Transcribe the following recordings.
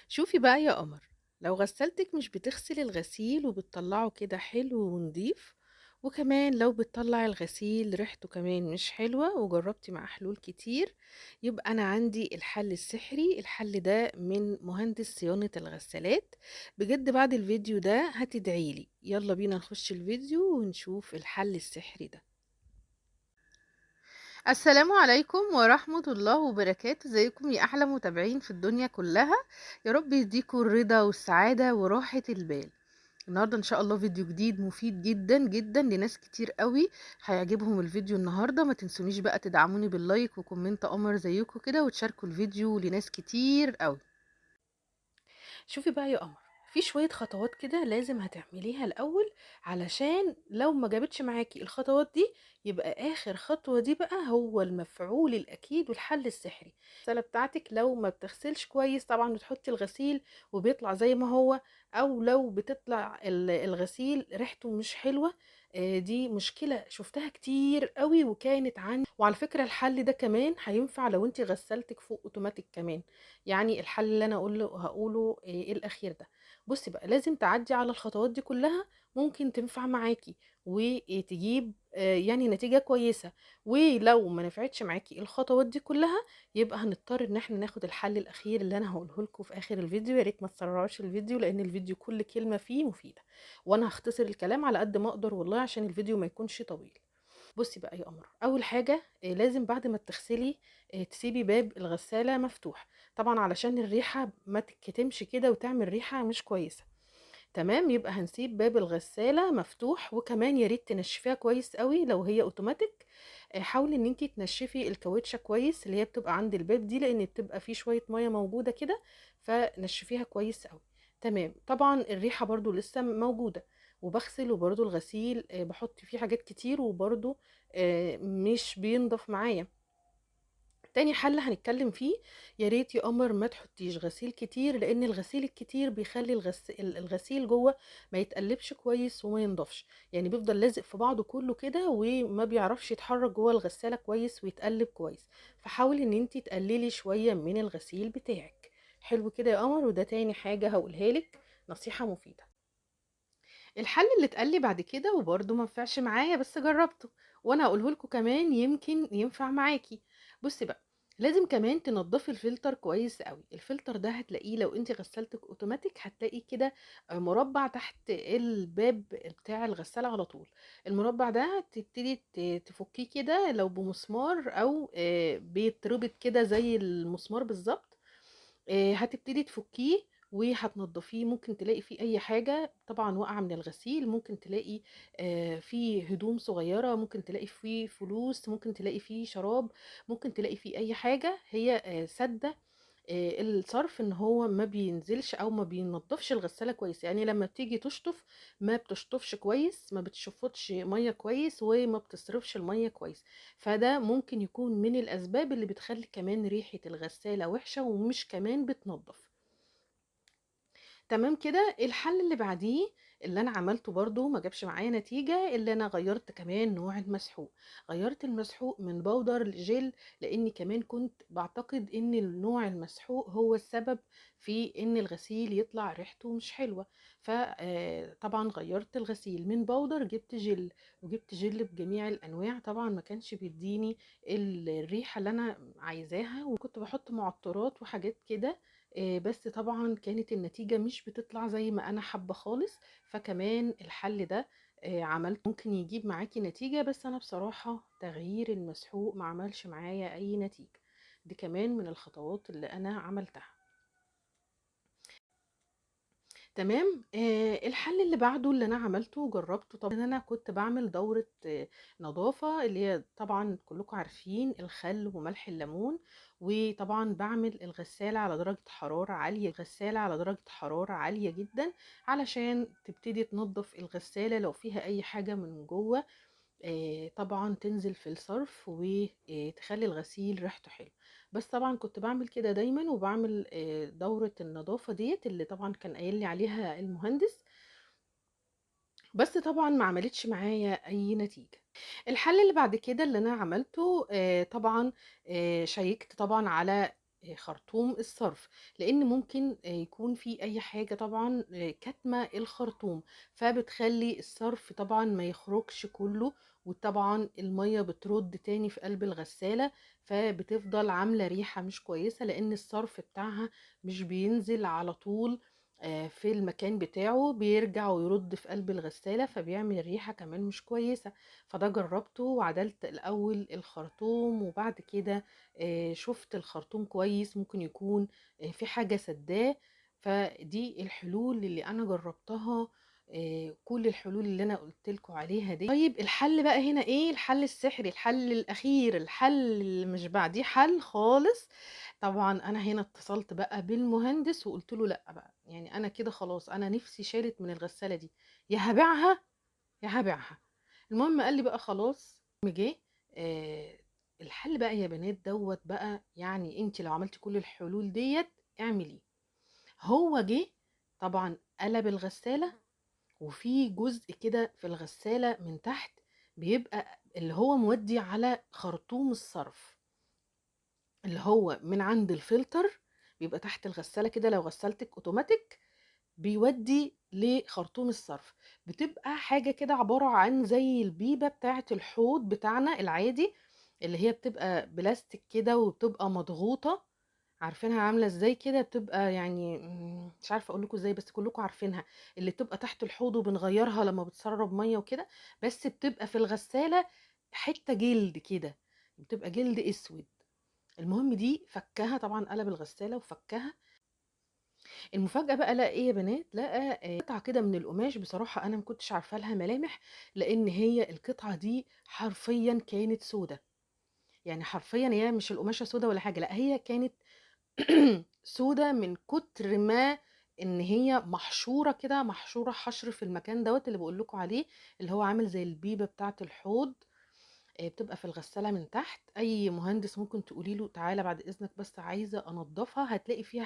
شوفي بقى يا قمر، لو غسالتك مش بتغسل الغسيل وبتطلعه كده حلو ونضيف، وكمان لو بتطلع الغسيل ريحته كمان مش حلوة وجربتي مع حلول كتير، يبقى أنا عندي الحل السحري. الحل ده من مهندس صيانة الغسالات. بجد بعد الفيديو ده هتدعيلي. يلا بينا نخش الفيديو ونشوف الحل السحري ده. السلام عليكم ورحمة الله وبركاته. ازيكم يا أحلى متابعين في الدنيا كلها؟ يا رب يديكم الرضا والسعادة وراحة البال. النهاردة ان شاء الله فيديو جديد مفيد جدا جدا لناس كتير قوي. هيعجبهم الفيديو النهاردة. ما تنسونيش بقى تدعموني باللايك وكومنت قمر زيكم كده، وتشاركوا الفيديو لناس كتير قوي. شوفي بقى يا قمر، في شوية خطوات كده لازم هتعمليها الأول، علشان لو ما جابتش معاكي الخطوات دي يبقى آخر خطوة دي بقى هو المفعول الأكيد والحل السحري. الغسالة بتاعتك لو ما بتغسلش كويس طبعا بتحطي الغسيل وبيطلع زي ما هو، أو لو بتطلع الغسيل ريحته مش حلوة، دي مشكلة شفتها كتير قوي وكانت عندي. وعلى فكرة الحل ده كمان هينفع لو انت غسلتك فوق اوتوماتيك كمان. يعني الحل اللي انا هقوله إيه الاخير ده. بصي بقى لازم تعدي على الخطوات دي كلها، ممكن تنفع معاكي وتجيب يعني نتيجة كويسة. ولو ما نفعتش معاكي الخطوات دي كلها، يبقى هنضطر ان احنا ناخد الحل الاخير اللي انا هقوله لكم في اخر الفيديو. يا ريت ما تسرعوش الفيديو لان الفيديو كل كلمة فيه مفيدة، وانا هختصر الكلام على قد ما اقدر والله عشان الفيديو ما يكونش طويل. بصي بقى يا قمر، اول حاجه لازم بعد ما تغسلي تسيبي باب الغساله مفتوح، طبعا علشان الريحه ما تتكتمش كده وتعمل ريحه مش كويسه. تمام، يبقى هنسيب باب الغساله مفتوح. وكمان يا ريت تنشفيها كويس قوي لو هي اوتوماتيك. حاولي ان انتي تنشفي الكاوتشه كويس اللي هي بتبقى عند الباب دي، لان بتبقى فيه شويه ميه موجوده كده، فنشفيها كويس قوي. تمام، طبعا الريحه برضو لسه موجوده، وبغسل وبرضو الغسيل بحط فيه حاجات كتير وبرضو مش بينضف معايا. تاني حل هنتكلم فيه، يا ريت يا قمر ما تحطيش غسيل كتير، لان الغسيل الكتير بيخلي الغسيل جوه ما يتقلبش كويس وما ينضفش. يعني بيفضل لازق في بعضه كله كده وما بيعرفش يتحرك جوه الغسالة كويس ويتقلب كويس. فحاولي ان انتي تقللي شوية من الغسيل بتاعك. حلو كده يا قمر، وده تاني حاجة هقولها لك، نصيحة مفيدة. الحل اللي اتقال لي بعد كده وبرضه ما نفعش معايا بس جربته، وانا هقوله لكم كمان يمكن ينفع معاكي. بصي بقى، لازم كمان تنضفي الفلتر كويس قوي. الفلتر ده هتلاقيه لو انت غسلتك اوتوماتيك هتلاقي كده مربع تحت الباب بتاع الغسالة على طول. المربع ده تبتدي تفكيه كده لو بمسمار او بيتربط كده زي المسمار بالظبط. هتبتدي تفكيه وهتنضفيه. ممكن تلاقي فيه اي حاجة طبعا واقعة من الغسيل، ممكن تلاقي فيه هدوم صغيرة، ممكن تلاقي فيه فلوس، ممكن تلاقي فيه شراب، ممكن تلاقي فيه اي حاجة هي سادة الصرف ان هو ما بينزلش او ما بينضفش الغسالة كويس. يعني لما بتيجي تشطف ما بتشطفش كويس، ما بتشفطش مية كويس، وما بتصرفش المية كويس. فده ممكن يكون من الاسباب اللي بتخلي كمان ريحة الغسالة وحشة ومش كمان بتنضف. تمام كده. الحل اللي بعديه اللي انا عملته برضو ما جابش معايا نتيجة، اللي انا غيرت كمان نوع المسحوق. غيرت المسحوق من بودر لجل، لاني كمان كنت بعتقد ان النوع المسحوق هو السبب في ان الغسيل يطلع ريحته مش حلوة. فطبعا غيرت الغسيل من بودر، جبت جل. وجبت جل بجميع الانواع، طبعا ما كانش بيديني الريحة اللي انا عايزاها، وكنت بحط معطرات وحاجات كده. بس طبعا كانت النتيجة مش بتطلع زي ما انا حابة خالص. فكمان الحل ده عملت ممكن يجيب معاكي نتيجة، بس انا بصراحة تغيير المسحوق ما عملش معايا اي نتيجة. دي كمان من الخطوات اللي انا عملتها. تمام. الحل اللي بعده اللي انا عملته وجربته، طبعا ان انا كنت بعمل دورة نظافة، اللي هي طبعا كلكم عارفين الخل وملح الليمون. وطبعا بعمل الغسالة على درجة حرارة عالية، الغسالة على درجة حرارة عالية جدا، علشان تبتدي تنظف الغسالة لو فيها اي حاجة من جوه. طبعا تنزل في الصرف وتخلي الغسيل ريحته حلو. بس طبعا كنت بعمل كده دايما، وبعمل دورة النظافة ديت اللي طبعا كان قايل لي عليها المهندس. بس طبعا ما عملتش معايا اي نتيجة. الحل اللي بعد كده اللي انا عملته طبعا شيكت طبعا على خرطوم الصرف، لان ممكن يكون في اي حاجة طبعا كاتمة الخرطوم، فبتخلي الصرف طبعا ما يخرجش كله، وطبعا المية بترد تاني في قلب الغسالة، فبتفضل عاملة ريحة مش كويسة، لان الصرف بتاعها مش بينزل على طول في المكان بتاعه، بيرجع ويرد في قلب الغسالة، فبيعمل ريحة كمان مش كويسة. فده جربته وعدلت الأول الخرطوم، وبعد كده شفت الخرطوم كويس، ممكن يكون في حاجة سداه. فدي الحلول اللي أنا جربتها، كل الحلول اللي أنا قلت لكم عليها دي. طيب الحل بقى هنا إيه؟ الحل السحري، الحل الأخير، الحل اللي مش بعديه حل خالص. طبعا أنا هنا اتصلت بقى بالمهندس وقلت له لأ بقى، يعني أنا كده خلاص، أنا نفسي شالت من الغسالة دي، يا هبيعها يا هبيعها. المهم قال لي بقى خلاص، جه آه الحل بقى يا بنات دوت بقى، يعني انت لو عملتي كل الحلول ديت اعملي. هو جه طبعا قلب الغسالة، وفي جزء كده في الغسالة من تحت بيبقى اللي هو مودي على خرطوم الصرف، اللي هو من عند الفلتر، بيبقى تحت الغسالة كده لو غسلتك اوتوماتيك بيودي لخرطوم الصرف. بتبقى حاجة كده عبارة عن زي البيبة بتاعة الحوض بتاعنا العادي، اللي هي بتبقى بلاستيك كده وبتبقى مضغوطة. عارفينها عاملة ازاي كده؟ بتبقى يعني مش عارفة اقول لكم ازاي، بس كلكم عارفينها، اللي بتبقى تحت الحوض وبنغيرها لما بتسرب مية وكده، بس بتبقى في الغسالة حتة جلد كده، بتبقى جلد اسود. المهم دي فكها طبعا، قلب الغسالة وفكها. المفاجأة بقى لقى ايه يا بنات؟ لقى قطعة كده من القماش، بصراحة انا ما كنتش عارفة لها ملامح، لان هي القطعة دي حرفيا كانت سودة. يعني حرفيا هي مش القماشة سودة ولا حاجة، لا هي كانت سودة من كتر ما ان هي محشورة كده، محشورة حشر في المكان دوت اللي بقول لكم عليه، اللي هو عامل زي البيبة بتاعة الحوض. بتبقى في الغسالة من تحت. اي مهندس ممكن تقولي له تعالى بعد اذنك بس عايزة انضفها، هتلاقي فيها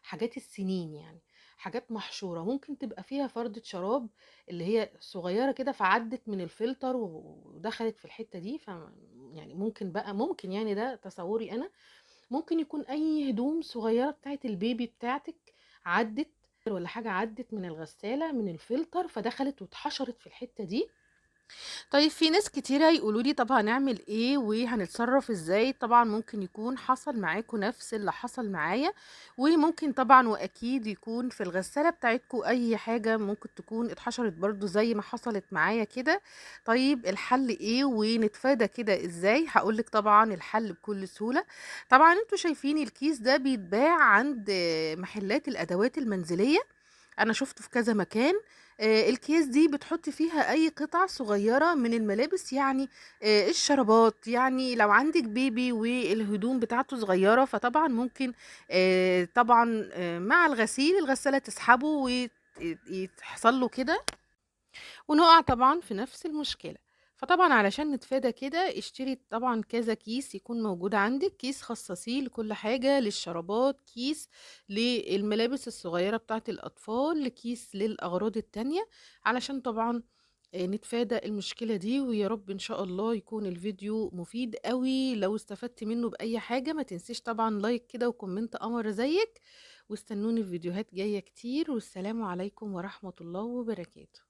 حاجات السنين يعني، حاجات محشورة، ممكن تبقى فيها فردة شراب اللي هي صغيرة كده، فعدت من الفلتر ودخلت في الحتة دي. يعني ممكن بقى، ممكن يعني ده تصوري انا، ممكن يكون اي هدوم صغيرة بتاعت البيبي بتاعتك عدت، ولا حاجة عدت من الغسالة من الفلتر فدخلت واتحشرت في الحتة دي. طيب في ناس كتيرة يقولوا لي طب هنعمل ايه وهنتصرف ازاي؟ طبعا ممكن يكون حصل معاكم نفس اللي حصل معايا، وممكن طبعا واكيد يكون في الغسالة بتاعتكم اي حاجة ممكن تكون اتحشرت برضو زي ما حصلت معايا كده. طيب الحل ايه ونتفادى كده ازاي؟ هقولك طبعا الحل بكل سهولة. طبعا انتوا شايفين الكيس ده بيتباع عند محلات الادوات المنزلية، انا شفته في كذا مكان. الكيس دي بتحطي فيها اي قطع صغيرة من الملابس، يعني الشرابات، يعني لو عندك بيبي والهدوم بتاعته صغيرة، فطبعا ممكن طبعا مع الغسيل الغسالة تسحبه ويحصل له كده، ونقع طبعا في نفس المشكلة. فطبعا علشان نتفادى كده اشتري طبعا كذا كيس يكون موجود عندك، كيس خصصيه لكل حاجة، للشرابات كيس، للملابس الصغيرة بتاعت الأطفال كيس، للأغراض التانية، علشان طبعا نتفادى المشكلة دي. ويا رب إن شاء الله يكون الفيديو مفيد قوي، لو استفدت منه بأي حاجة ما تنسيش طبعا لايك كده وكومنت قمر زيك، واستنوني في فيديوهات جاية كتير، والسلام عليكم ورحمة الله وبركاته.